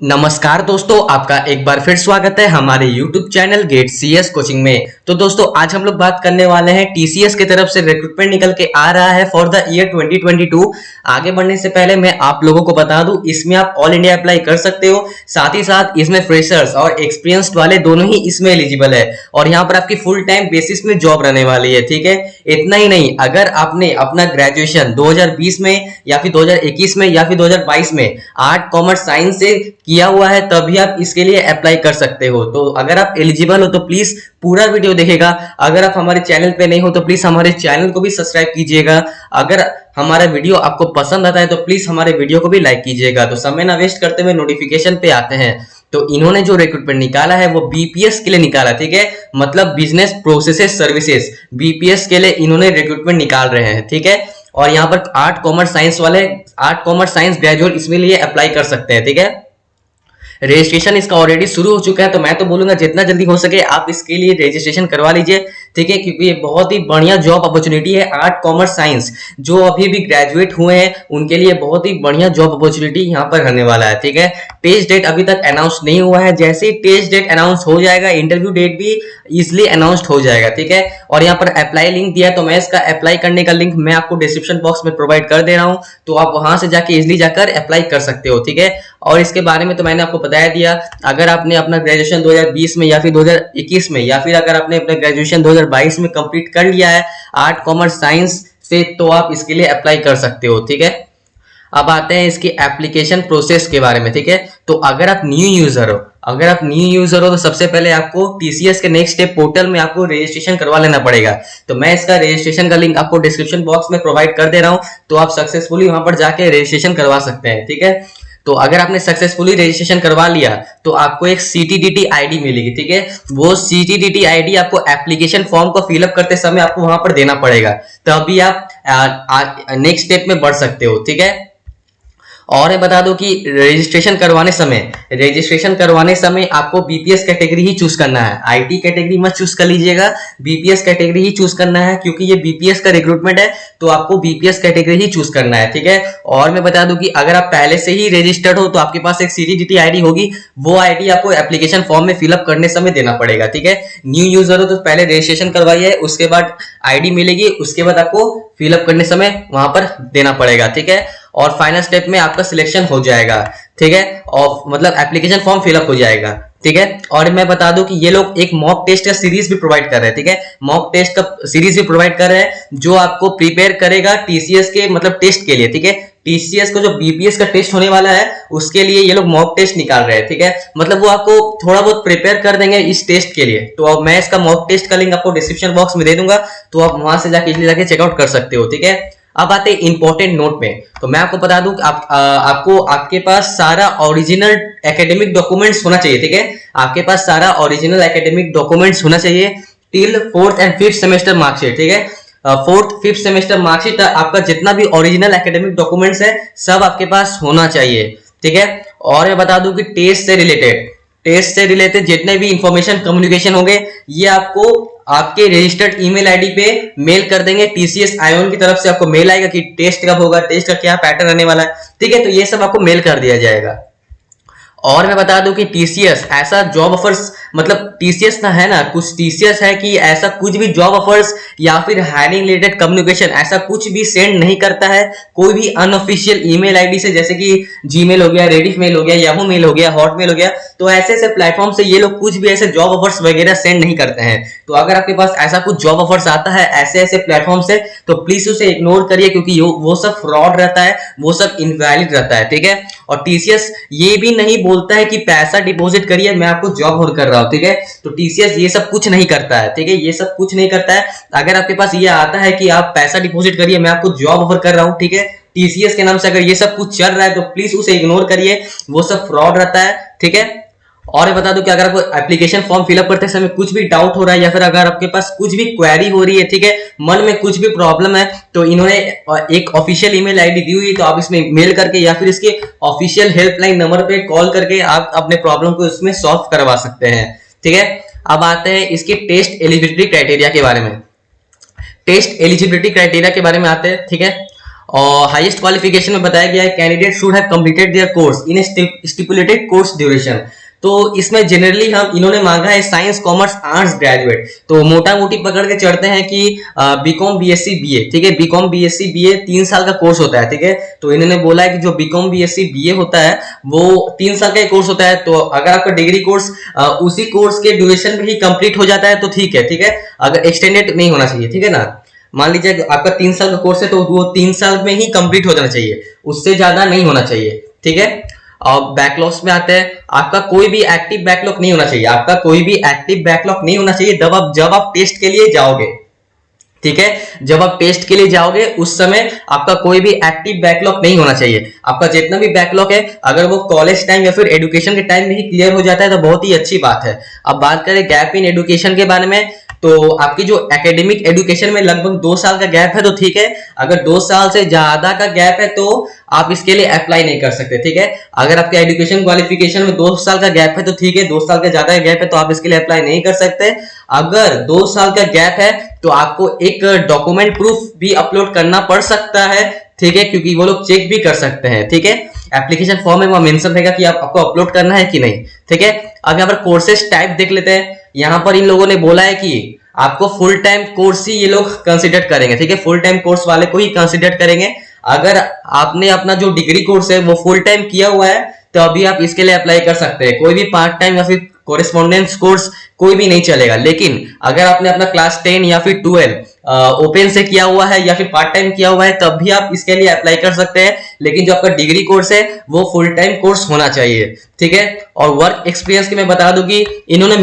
नमस्कार दोस्तों, आपका एक बार फिर स्वागत है हमारे YouTube channel get CS coaching में। तो दोस्तों आज हम लोग बात करने वाले हैं टीसीएस की तरफ से रिक्रूटमेंट निकल के आ रहा है फॉर द ईयर 2022। आगे बढ़ने से पहले मैं आप लोगों को बता दूं, इसमें आप ऑल इंडिया अप्लाई कर सकते हो। साथ ही साथ इसमें फ्रेशर्स और एक्सपीरियंस्ड वाले दोनों ही इसमें एलिजिबल है और यहाँ पर आपकी फुल टाइम बेसिस में जॉब रहने वाली है। ठीक है, इतना ही नहीं, अगर आपने अपना ग्रेजुएशन 2020 में या फिर 2021 में या फिर 2022 में आर्ट कॉमर्स साइंस से किया हुआ है तभी आप इसके लिए अप्लाई कर सकते हो। तो अगर आप एलिजिबल हो तो प्लीज पूरा वीडियो देखेगा। अगर आप हमारे चैनल पे नहीं हो तो प्लीज हमारे चैनल को भी सब्सक्राइब कीजिएगा। अगर हमारा वीडियो आपको पसंद आता है तो प्लीज हमारे वीडियो को भी लाइक कीजिएगा। तो समय ना वेस्ट करते हुए नोटिफिकेशन पे आते हैं। तो इन्होंने जो रिक्रूटमेंट निकाला है वो बीपीएस के लिए निकाला, ठीक है, मतलब बिजनेस प्रोसेसेस सर्विसेज, बीपीएस के लिए इन्होंने रिक्रूटमेंट निकाल रहे हैं। ठीक है, और यहाँ पर आर्ट कॉमर्स साइंस वाले आर्ट कॉमर्स साइंस ग्रेजुएट इसमें लिए अप्लाई कर सकते हैं। ठीक है, रजिस्ट्रेशन इसका ऑलरेडी शुरू हो चुका है, तो मैं तो बोलूंगा जितना जल्दी हो सके आप इसके लिए रजिस्ट्रेशन करवा लीजिए। ठीक है, क्योंकि ये बहुत ही बढ़िया जॉब अपॉर्चुनिटी है। आर्ट कॉमर्स साइंस जो अभी भी ग्रेजुएट हुए हैं उनके लिए बहुत ही बढ़िया जॉब अपॉर्चुनिटी यहाँ पर रहने वाला है। ठीक है, टेस्ट डेट अभी तक अनाउंस नहीं हुआ है, जैसे ही टेस्ट डेट अनाउंस हो जाएगा इंटरव्यू डेट भी इजिली अनाउंस्ड हो जाएगा। ठीक है, और यहाँ पर अप्लाई लिंक दिया है, तो मैं इसका अप्लाई करने का लिंक मैं आपको डिस्क्रिप्शन बॉक्स में प्रोवाइड कर दे रहा हूँ, तो आप वहां से जाके इजिली जाकर अप्लाई कर सकते हो। ठीक है, और इसके बारे में तो मैंने आपको बताया दिया। अगर आपने अपना ग्रेजुएशन 2020 में या फिर 2021 में या फिर अगर आपने अपना ग्रेजुएशन 2022 में कंप्लीट कर लिया है आर्ट कॉमर्स साइंस से, तो आप इसके लिए अप्लाई कर सकते हो। ठीक है, अब आते हैं इसकी एप्लीकेशन प्रोसेस के बारे में। ठीक है, तो अगर आप न्यू यूजर हो तो सबसे पहले आपको टीसीएस के नेक्स्ट स्टेप पोर्टल में आपको रजिस्ट्रेशन करवा लेना पड़ेगा। तो मैं इसका रजिस्ट्रेशन का लिंक आपको डिस्क्रिप्शन बॉक्स में प्रोवाइड कर दे रहा हूं, तो आप सक्सेसफुली वहां पर जाके रजिस्ट्रेशन करवा सकते हैं। ठीक है, तो अगर आपने सक्सेसफुली रजिस्ट्रेशन करवा लिया तो आपको एक सीटीडीटी आईडी मिलेगी। ठीक है, वो सीटीडीटी आईडी आपको एप्लीकेशन फॉर्म को फिलअप करते समय आपको वहां पर देना पड़ेगा, तभी आप नेक्स्ट स्टेप में बढ़ सकते हो। ठीक है, और मैं बता दूं कि रजिस्ट्रेशन करवाने समय आपको बीपीएस कैटेगरी ही चूज करना है। आईटी कैटेगरी मत चूज कर लीजिएगा, बीपीएस कैटेगरी ही चूज करना है, क्योंकि ये बीपीएस का रिक्रूटमेंट है तो आपको बीपीएस कैटेगरी ही चूज करना है। ठीक है, और मैं बता दूं कि अगर आप पहले से ही रजिस्टर्ड हो तो आपके पास एक सीटीडीटी आईडी होगी, वो आईडी आपको एप्लीकेशन फॉर्म में फिलअप करने समय देना पड़ेगा। ठीक है, न्यू यूजर हो तो पहले रजिस्ट्रेशन करवाइए, उसके बाद आईडी मिलेगी, उसके बाद आपको फिलअप करने समय वहां पर देना पड़ेगा। ठीक है, और फाइनल स्टेप में आपका सिलेक्शन हो जाएगा। ठीक है, और मतलब एप्लीकेशन फॉर्म फिलअप हो जाएगा। ठीक है, और मैं बता दूं कि ये लोग एक मॉक टेस्ट का सीरीज भी प्रोवाइड कर रहे हैं। ठीक है, मॉक टेस्ट का सीरीज भी प्रोवाइड कर रहे हैं जो आपको प्रिपेयर करेगा टीसीएस के मतलब टेस्ट के लिए। ठीक है, टीसीएस को जो बीपीएस का टेस्ट होने वाला है उसके लिए ये लोग मॉक टेस्ट निकाल रहे हैं। ठीक है, मतलब वो आपको थोड़ा बहुत प्रिपेयर कर देंगे इस टेस्ट के लिए। तो अब मैं इसका मॉक टेस्ट का लिंक आपको डिस्क्रिप्शन बॉक्स में दे दूंगा, तो आप वहां से जाके चेकआउट कर सकते हो। ठीक है, अब आते हैं इंपॉर्टेंट नोट में। तो मैं आपको बता दूं कि आपको आपके पास सारा ओरिजिनल एकेडमिक डॉक्यूमेंट्स होना चाहिए। ठीक है, आपके पास सारा ओरिजिनल एकेडमिक डॉक्यूमेंट्स होना चाहिए till 4th and 5th semester marksheet. ठीक है, 4th 5th सेमेस्टर मार्कशीट, आपका जितना भी ओरिजिनल एकेडमिक डॉक्यूमेंट्स है सब आपके पास होना चाहिए। ठीक है, और मैं बता दूं कि टेस्ट से रिलेटेड जितने भी इंफॉर्मेशन कम्युनिकेशन होंगे ये आपको आपके रजिस्टर्ड ईमेल आईडी पे मेल कर देंगे। टीसीएस आयोन की तरफ से आपको मेल आएगा कि टेस्ट कब होगा, टेस्ट का क्या पैटर्न रहने वाला है। ठीक है, तो ये सब आपको मेल कर दिया जाएगा। और मैं बता दूं कि टीसीएस ऐसा जॉब ऑफर्स, मतलब टीसीएस ना है ना, कुछ टीसीएस है कि ऐसा कुछ भी जॉब ऑफर्स या फिर हायरिंग रिलेटेड कम्युनिकेशन ऐसा कुछ भी सेंड नहीं करता है कोई भी अनऑफिशियल ईमेल आईडी से, जैसे कि जीमेल हो गया, रेडिफ मेल हो गया, याहू मेल हो गया, हॉटमेल हो गया। तो ऐसे प्लेटफॉर्म से ये लोग कुछ भी ऐसे जॉब ऑफर्स वगैरह सेंड नहीं करते हैं। तो अगर आपके पास ऐसा कुछ जॉब ऑफर्स आता है ऐसे प्लेटफॉर्म से तो प्लीज उसे इग्नोर करिए, क्योंकि वो सब फ्रॉड रहता है, वो सब इनवैलिड रहता है। ठीक है, और टीसीएस ये भी नहीं बोलता है कि पैसा डिपॉजिट करिए मैं आपको जॉब ऑफर कर रहा हूं। ठीक है, तो टीसीएस ये सब कुछ नहीं करता है। ठीक है, ये सब कुछ नहीं करता है। अगर आपके पास ये आता है कि आप पैसा डिपॉजिट करिए मैं आपको जॉब ऑफर कर रहा हूं, ठीक है, टीसीएस के नाम से अगर ये सब कुछ चल रहा है तो प्लीज उसे इग्नोर करिए, वो सब फ्रॉड रहता है। ठीक है, और ये बता दूं कि अगर आपको एप्लीकेशन फॉर्म फिलअप करते समय कुछ भी डाउट हो रहा है या फिर अगर आपके पास कुछ भी क्वेरी हो रही है, ठीक है, मन में कुछ भी प्रॉब्लम है, तो इन्होंने एक ऑफिशियल ईमेल आईडी दी हुई है, तो आप इसमें मेल करके या फिर इसके ऑफिशियल हेल्पलाइन नंबर पे कॉल करके आप अपने प्रॉब्लम को इसमें सॉल्व करवा सकते हैं। ठीक है, अब आते हैं इसके टेस्ट एलिजिबिलिटी क्राइटेरिया के बारे में। टेस्ट एलिजिबिलिटी क्राइटेरिया के बारे में आते हैं। ठीक है, और हाईएस्ट क्वालिफिकेशन में बताया गया है candidate should have completed there course in stipulated course duration. तो इसमें जनरली हम इन्होंने मांगा है साइंस कॉमर्स आर्ट्स ग्रेजुएट, तो मोटा मोटी पकड़ के चढ़ते हैं कि बीकॉम बीएससी बीए, ठीक है, बीकॉम बीएससी बीए 3 साल का कोर्स होता है, ठीक है। तो इन्होंने बोला है कि जो बीकॉम बीएससी बीए होता है वो 3 साल का कोर्स होता है, तो अगर आपका डिग्री कोर्स उसी कोर्स के ड्यूरेशन में ही कंप्लीट हो जाता है तो ठीक है, ठीक है, अगर एक्सटेंडेड नहीं होना चाहिए, ठीक है ना। मान लीजिए आपका 3 साल का कोर्स है तो वो 3 साल में ही कंप्लीट हो जाना चाहिए, उससे ज्यादा नहीं होना चाहिए, ठीक है। और बैकलॉग्स में आते हैं, आपका कोई भी एक्टिव बैकलॉग नहीं होना चाहिए, आपका कोई भी एक्टिव बैकलॉग नहीं होना चाहिए जब आप टेस्ट के लिए जाओगे, ठीक है। जब आप टेस्ट के लिए जाओगे उस समय आपका कोई भी एक्टिव बैकलॉग नहीं होना चाहिए। आपका जितना भी बैकलॉग है अगर वो कॉलेज टाइम या फिर एजुकेशन के टाइम में ही क्लियर हो जाता है तो बहुत ही अच्छी बात है। अब बात करें गैप इन एजुकेशन के बारे में, तो आपकी जो एकेडमिक एजुकेशन में लगभग 2 साल का गैप है तो ठीक है, अगर 2 साल से ज्यादा का गैप है तो आप इसके लिए अप्लाई नहीं कर सकते, ठीक है। अगर आपके एजुकेशन क्वालिफिकेशन में 2 साल का गैप है तो ठीक है, 2 साल का ज्यादा गैप है तो आप इसके लिए अप्लाई नहीं कर सकते। अगर 2 साल का गैप है तो आपको एक डॉक्यूमेंट प्रूफ भी अपलोड करना पड़ सकता है, ठीक है, क्योंकि वो लोग चेक भी कर सकते हैं, ठीक है। एप्लीकेशन फॉर्म में वहां मेंशन रहेगा कि आपको अपलोड करना है कि नहीं, ठीक है। अब यहाँ पर कोर्सेज टाइप देख लेते हैं। यहाँ पर इन लोगों ने बोला है कि आपको फुल टाइम कोर्स ही ये लोग कंसिडर करेंगे, ठीक है, फुल टाइम कोर्स वाले को ही कंसिडर करेंगे। अगर आपने अपना जो डिग्री कोर्स है वो फुल टाइम किया हुआ है तो अभी आप इसके लिए अप्लाई कर सकते हैं। कोई भी पार्ट टाइम या फिर कोरेस्पोंडेंस कोर्स कोई भी नहीं चलेगा। लेकिन अगर आपने अपना क्लास 10 या फिर 12 ओपन से किया हुआ है या फिर पार्ट टाइम किया हुआ है तब भी आप इसके लिए अप्लाई कर सकते हैं। लेकिन जो आपका डिग्री कोर्स है वो फुल टाइम कोर्स होना चाहिए, ठीक है। और वर्क एक्सपीरियंस की मैं बता दूं कि इन्होंने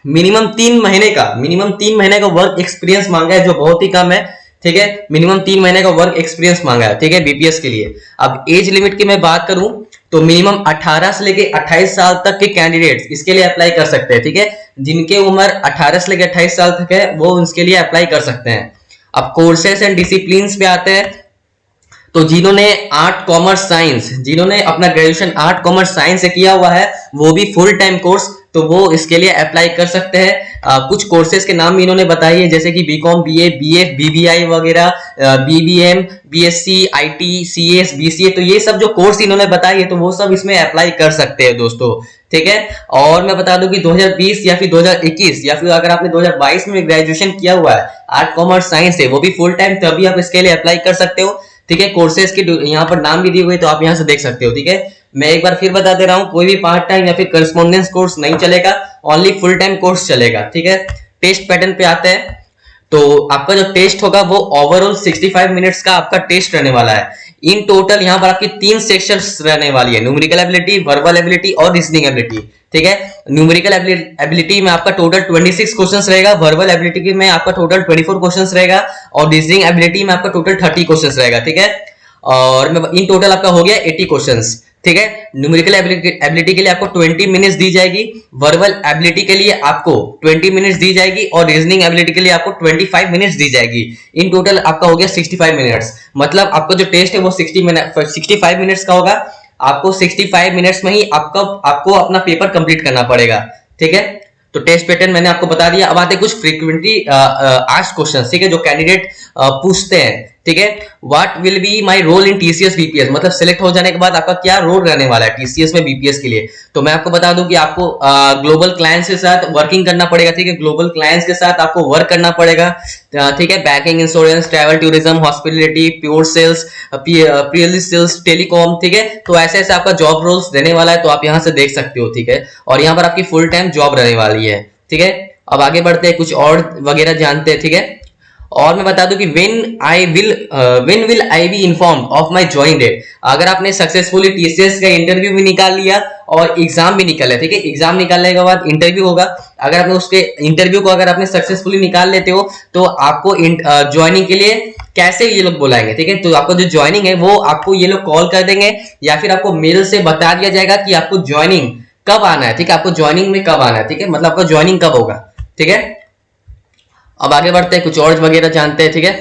मिनिमम 3 महीने का वर्क एक्सपीरियंस मांगा है, जो बहुत ही कम है, ठीक है। मिनिमम 3 महीने का वर्क एक्सपीरियंस मांगा है, ठीक है, बीपीएस के लिए। अब एज लिमिट की मैं बात करूं तो मिनिमम 18 से लेके 28 साल तक के कैंडिडेट्स इसके लिए अप्लाई कर सकते हैं, ठीक है। जिनके उम्र 18 से लेके 28 साल तक है वो इसके लिए अप्लाई कर सकते हैं। अब कोर्सेस एंड डिसिप्लिन पे आते हैं, तो जिन्होंने आर्ट कॉमर्स साइंस, जिन्होंने अपना ग्रेजुएशन आर्ट कॉमर्स साइंस से किया हुआ है वो भी फुल टाइम कोर्स, तो वो इसके लिए अप्लाई कर सकते हैं। कुछ कोर्सेज के नाम भी इन्होंने बताई है जैसे कि बीकॉम बीए बीएफ बीबीआई वगैरह, BBM BSc IT CS BCA, तो ये सब जो कोर्स इन्होंने बताई है तो वो सब इसमें अप्लाई कर सकते हैं दोस्तों, ठीक है। और मैं बता दूं कि 2020 या फिर 2021 या फिर अगर आपने 2022 में ग्रेजुएशन किया हुआ है आर्ट कॉमर्स साइंस से वो भी फुल टाइम, तभी आप इसके लिए अप्लाई कर सकते हो, ठीक है। कोर्सेज के यहाँ पर नाम भी दिए हुए तो आप यहाँ से देख सकते हो, ठीक है। मैं एक बार फिर बता दे रहा हूँ, कोई भी पार्ट टाइम या फिर करस्पॉन्डेंस कोर्स नहीं चलेगा, ओनली फुल टाइम कोर्स चलेगा, ठीक है। टेस्ट पैटर्न पे आते हैं, तो आपका जो टेस्ट होगा वो ओवरऑल 65 मिनट्स का आपका टेस्ट रहने वाला है। इन टोटल यहाँ पर आपकी 3 सेक्शंस रहने वाली है, न्यूमेरिकल एबिलिटी, वर्बल एबिलिटी और रीजनिंग एबिलिटी, ठीक है। न्यूमेरिकल एबिलिटी में आपका टोटल 26 क्वेश्चंस रहेगा, वर्बल एबिलिटी में आपका टोटल 24 क्वेश्चंस रहेगा और रीजनिंग एबिलिटी में आपका टोटल 30 क्वेश्चंस रहेगा, ठीक है। और इन टोटल आपका हो गया 80 क्वेश्चंस, ठीक है। न्यूमेरिकल एबिलिटी के लिए आपको 20 मिनट्स दी जाएगी, वर्बल एबिलिटी के लिए आपको 20 मिनट्स दी जाएगी और रीजनिंग एबिलिटी के लिए आपको 25 मिनट्स दी जाएगी। इन टोटल आपका हो गया 65 मिनट्स, मतलब आपका जो टेस्ट है वो 65 मिनट्स का होगा। आपको 65 मिनट्स में ही आपको अपना पेपर कंप्लीट करना पड़ेगा, ठीक है। तो टेस्ट पैटर्न मैंने आपको बता दिया। अब आते हैं कुछ फ्रीक्वेंटली आस्क्ड क्वेश्चंस, ठीक है, जो कैंडिडेट पूछते हैं, ठीक है। What will be my role in TCS BPS, मतलब सिलेक्ट हो जाने के बाद आपका क्या रोल रहने वाला है टीसीएस में बीपीएस के लिए। तो मैं आपको बता दूं कि आपको ग्लोबल क्लाइंट्स के साथ वर्किंग करना पड़ेगा, ठीक है। ग्लोबल क्लाइंट्स के साथ आपको वर्क करना पड़ेगा, ठीक है। Banking, insurance, travel, tourism, hospitality, pure sales, PLC sales, telecom, ठीक है। तो ऐसे ऐसे आपका जॉब रोल्स देने वाला है, तो आप यहाँ से देख सकते हो, ठीक है। और यहाँ पर आपकी फुल टाइम जॉब रहने वाली है, ठीक है। अब आगे बढ़ते हैं, कुछ और वगैरह जानते हैं, ठीक है। और मैं बता दूं कि when will I be informed of my join date। अगर आपने सक्सेसफुली टीसीएस का इंटरव्यू भी निकाल लिया और एग्जाम भी निकाल लिया, ठीक है, एग्जाम निकालने के बाद इंटरव्यू होगा। अगर आपने उसके इंटरव्यू को अगर आपने सक्सेसफुली निकाल लेते हो तो आपको ज्वाइनिंग के लिए कैसे ये लोग बुलाएंगे, ठीक है। तो आपको जो ज्वाइनिंग है वो आपको ये लोग कॉल कर देंगे या फिर आपको मेल से बता दिया जाएगा कि आपको ज्वाइनिंग कब आना है, ठीक है, आपको ज्वाइनिंग में कब आना है, ठीक है, मतलब आपका ज्वाइनिंग कब होगा, ठीक है। अब आगे बढ़ते हैं, कुछ और वगैरह जानते हैं, ठीक है।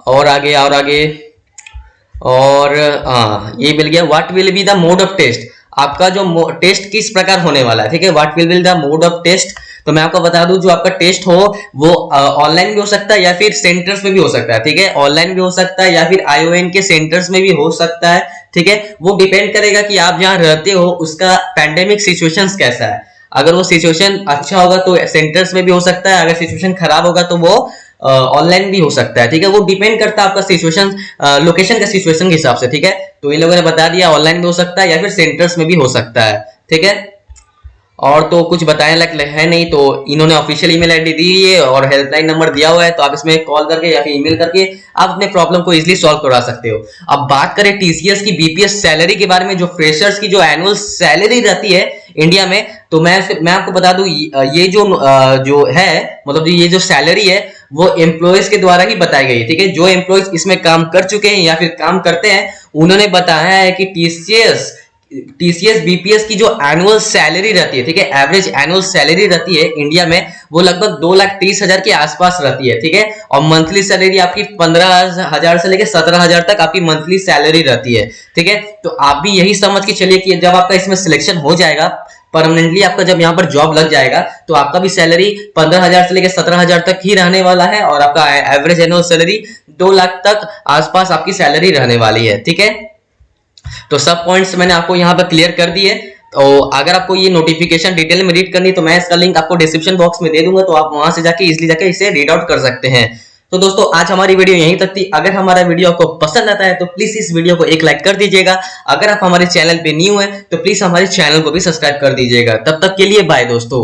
और आगे और ये मिल गया। What will be the mode of test, आपका जो टेस्ट किस प्रकार होने वाला है, ठीक है। What will be the mode of test, तो मैं आपको बता दूं, जो आपका टेस्ट हो वो ऑनलाइन भी हो सकता है या फिर सेंटर्स में भी हो सकता है, ठीक है। ऑनलाइन भी हो सकता है या फिर आईओएन के सेंटर्स में भी हो सकता है, ठीक है। वो डिपेंड करेगा कि आप जहां रहते हो उसका पैंडेमिक सिचुएशंस कैसा है। अगर वो सिचुएशन अच्छा होगा तो सेंटर्स में भी हो सकता है, अगर सिचुएशन खराब होगा तो वो ऑनलाइन भी हो सकता है, ठीक है। वो डिपेंड करता है आपका सिचुएशन, लोकेशन का सिचुएशन के हिसाब से, ठीक है। तो इन लोगों ने बता दिया ऑनलाइन भी हो सकता है या फिर सेंटर्स में भी हो सकता है, ठीक है। और तो कुछ बताने लायक है नहीं, तो इन्होंने ऑफिशियल ईमेल आईडी दी है और हेल्पलाइन नंबर दिया हुआ है, तो आप इसमें कॉल करके या फिर ईमेल करके आप अपने प्रॉब्लम को इजीली सॉल्व करवा सकते हो। अब बात करें टीसीएस की बीपीएस सैलरी के बारे में, जो फ्रेशर्स की जो एनुअल सैलरी रहती है इंडिया में, तो मैं आपको बता दूं, ये जो है, मतलब ये जो सैलरी है वो एम्प्लॉयज के द्वारा ही बताई गई है, ठीक है। जो एम्प्लॉयज इसमें काम कर चुके हैं या फिर काम करते हैं उन्होंने बताया है कि टीसीएस बीपीएस की जो एनुअल सैलरी रहती है, ठीक है, एवरेज एनुअल सैलरी रहती है इंडिया में, वो लगभग 2,30,000 के आसपास रहती है, ठीक है। और मंथली सैलरी आपकी 15,000 से लेकर 17,000 तक आपकी मंथली सैलरी रहती है, ठीक है। तो आप भी यही समझ के चलिए कि जब आपका इसमें सिलेक्शन हो जाएगा, परमानेंटली आपका जब यहाँ पर जॉब लग जाएगा, तो आपका भी सैलरी 15,000 से लेकर 17,000 तक ही रहने वाला है, और आपका एवरेज एनुअल सैलरी 2 लाख तक आसपास आपकी सैलरी रहने वाली है, ठीक है। तो सब पॉइंट्स मैंने आपको यहाँ पर क्लियर कर दिए। तो अगर आपको ये नोटिफिकेशन डिटेल में रीड करनी, तो मैं इसका लिंक आपको डिस्क्रिप्शन बॉक्स में दे दूंगा, तो आप वहां से जाके इजीली जाके इसे रीड आउट कर सकते हैं। तो दोस्तों आज हमारी वीडियो यहीं तक थी। अगर हमारा वीडियो आपको पसंद आता है तो प्लीज इस वीडियो को एक लाइक कर दीजिएगा। अगर आप हमारे चैनल पे न्यू है तो प्लीज हमारे चैनल को भी सब्सक्राइब कर दीजिएगा। तब तक के लिए बाय दोस्तों।